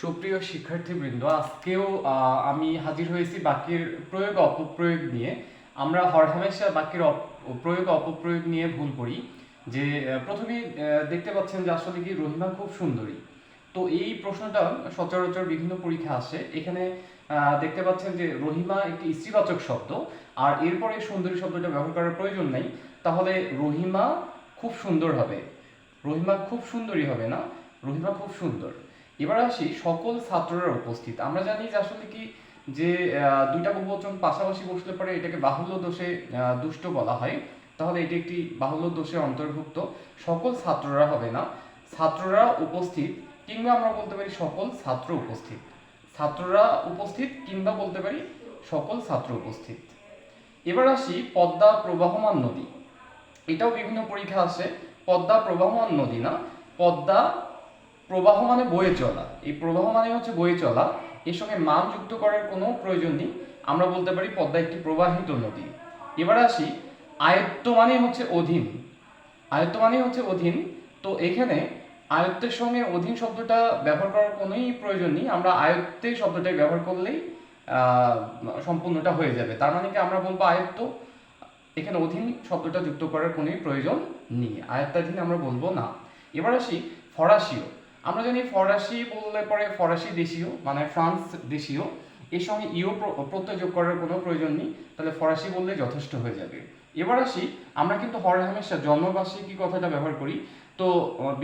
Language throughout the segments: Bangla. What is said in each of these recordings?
সুপ্রিয় শিক্ষার্থীবৃন্দ, আজকেও আমি হাজির হয়েছি বাক্যের প্রয়োগ অপপ্রয়োগ নিয়ে। আমরা হরহামেশা বাক্যের প্রয়োগ অপপ্রয়োগ নিয়ে ভুল করি। যে প্রথমেই দেখতে পাচ্ছেন যে আসলে কি রহিমা খুব সুন্দরী। তো এই প্রশ্নটা সচরাচর বিভিন্ন পরীক্ষা আসে। এখানে দেখতে পাচ্ছেন যে রহিমা একটি স্ত্রীবাচক শব্দ, আর এরপরে সুন্দরী শব্দটা ব্যবহার করার প্রয়োজন নেই। তাহলে রহিমা খুব সুন্দর হবে, রহিমা খুব সুন্দরী হবে না, রহিমা খুব সুন্দর। এবার আসি সকল ছাত্ররা উপস্থিত। আমরা জানি যে আসলে কি যে দুইটা বহুবচন পাশাপাশি বসলে পরে এটাকে বাহুল্য দোষে দুষ্ট বলা হয়। তাহলে এটি একটি বাহুল্য দোষে অন্তর্ভুক্ত। সকল ছাত্ররা হবে না, ছাত্ররা উপস্থিত, কিংবা আমরা বলতে পারি সকল ছাত্র উপস্থিত। ছাত্ররা উপস্থিত কিংবা বলতে পারি সকল ছাত্র উপস্থিত। এবার আসি পদ্মা প্রবাহমান নদী। এটাও বিভিন্ন পরীক্ষা আসে। পদ্মা প্রবাহমান নদী না, পদ্মা প্রবাহ মানে বয়ে চলা। এই প্রবাহ মানে হচ্ছে বয়ে চলা, এর সঙ্গে মান যুক্ত করার কোনো প্রয়োজন নেই। আমরা বলতে পারি পদ্মা একটি প্রবাহিত নদী। এবার আসি আয়ত্ত মানে হচ্ছে অধীন। আয়ত্ত মানে হচ্ছে অধীন। তো এখানে আয়ত্তের সঙ্গে অধীন শব্দটা ব্যবহার করার কোনোই প্রয়োজন নেই। আমরা আয়ত্তে শব্দটা ব্যবহার করলেই সম্পূর্ণটা হয়ে যাবে। তার মানে কি আমরা বলবো আয়ত্ত, এখানে অধীন শব্দটা যুক্ত করার কোনো প্রয়োজন নেই, আয়ত্তাধীন আমরা বলবো না। এবার আসি ফরাসিও। আমরা জানি ফরাসি বললে পরে ফরাসি দেশীয় মানে ফ্রান্স দেশীয়, এর সঙ্গে ইও প্রত্যয় যোগ করার কোনো প্রয়োজন নেই, তাহলে ফরাসি বললে যথেষ্ট হয়ে যাবে। এবার আসি আমরা কিন্তু হরহামেশা জন্মবার্ষিকী কথাটা ব্যবহার করি। তো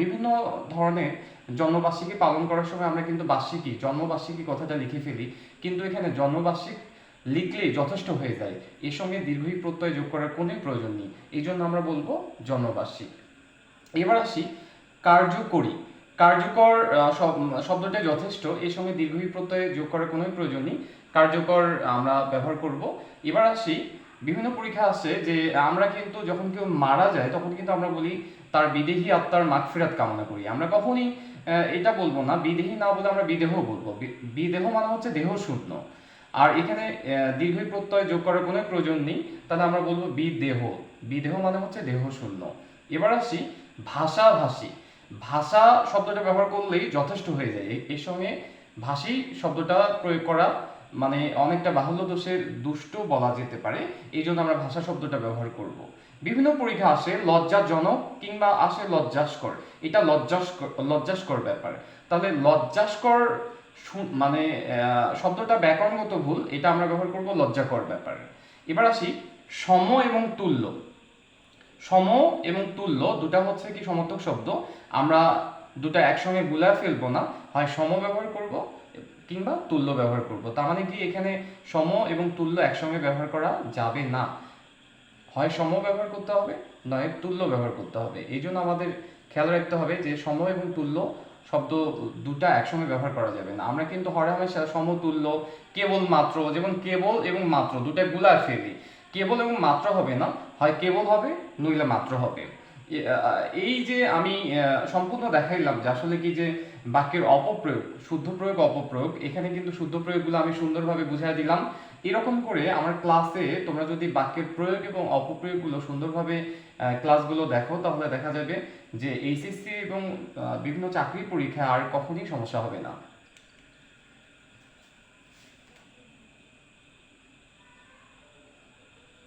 বিভিন্ন ধরনের জন্মবার্ষিকী পালন করার সময় আমরা কিন্তু বার্ষিকী জন্মবার্ষিকী কথাটা লিখে ফেলি, কিন্তু এখানে জন্মবার্ষিক লিখলেই যথেষ্ট হয়ে যায়, এর সঙ্গে দীর্ঘই প্রত্যয় যোগ করার কোনো প্রয়োজন নেই। এই জন্য আমরা বলবো জন্মবার্ষিক। এবার আসি কার্যকরী। কার্যকর শব্দটা যথেষ্ট, এর সঙ্গে দীর্ঘই প্রত্যয় যোগ করার কোনো প্রয়োজন নেই, কার্যকর আমরা ব্যবহার করব। এবার আসি বিভিন্ন পরীক্ষা আছে যে আমরা কিন্তু যখন কেউ মারা যায় তখন কিন্তু আমরা বলি তার বিদেহী আত্মার মাগফিরাত কামনা করি। আমরা কখনই এটা বলবো না, বিদেহী না বলে আমরা বিদেহ বলবো। বিদেহ মানে হচ্ছে দেহ শূন্য, আর এখানে দীর্ঘই প্রত্যয় যোগ করার কোনো প্রয়োজন নেই, তাহলে আমরা বলবো বিদেহ। বিদেহ মানে হচ্ছে দেহ শূন্য। এবার আসি ভাষাভাষী। ভাষা শব্দটা ব্যবহার করলেই যথেষ্ট হয়ে যায়। এর সঙ্গে ভাষী শব্দটা প্রয়োগ করা মানে অনেকটা বাহুল্য দোষের দুষ্ট বলা যেতে পারে, এই জন্য আমরা ভাষা শব্দটা ব্যবহার করব। বিভিন্ন পরীক্ষা আসে লজ্জাজনক কিংবা আসে লজ্জাস্কর। এটা লজ্জাস্কর ব্যাপার। তাহলে লজ্জাস্কর মানে শব্দটা ব্যাকরণগত ভুল, এটা আমরা ব্যবহার করব লজ্জাকর ব্যাপার। এবার আসি সম এবং তুল্য। সম এবং তুল্য দুটা হচ্ছে কি সমার্থক শব্দ, আমরা দুটা একসঙ্গে গুলায় ফেলবো না, হয় সম ব্যবহার করব কিংবা তুল্য ব্যবহার করব। তার মানে কি এখানে সম এবং তুল্য একসঙ্গে ব্যবহার করা যাবে না, হয় সম ব্যবহার করতে হবে নয় তুল্য ব্যবহার করতে হবে। এই জন্য আমাদের খেয়াল রাখতে হবে যে সম এবং তুল্য শব্দ দুটা একসঙ্গে ব্যবহার করা যাবে না। আমরা কিন্তু হরহামেশা সমতুল্য, কেবল মাত্র, যেমন কেবল এবং মাত্র দুটা গুলায় ফেলি, কেবল এবং মাত্র হবে না, হয় কেবল হবে নইলে মাত্র হবে। এই যে আমি সম্পূর্ণ দেখাইলাম যে আসলে কি যে বাক্যের অপপ্রয়োগ, শুদ্ধ প্রয়োগ অপপ্রয়োগ, এখানে কিন্তু শুদ্ধ প্রয়োগগুলো আমি সুন্দরভাবে বুঝিয়ে দিলাম। এরকম করে আমার ক্লাসে তোমরা যদি বাক্যের প্রয়োগ এবং অপপ্রয়োগগুলো সুন্দরভাবে ক্লাসগুলো দেখো, তাহলে দেখা যাবে যে এইচএসসি এবং বিভিন্ন চাকরির পরীক্ষায় আর কখনোই সমস্যা হবে না।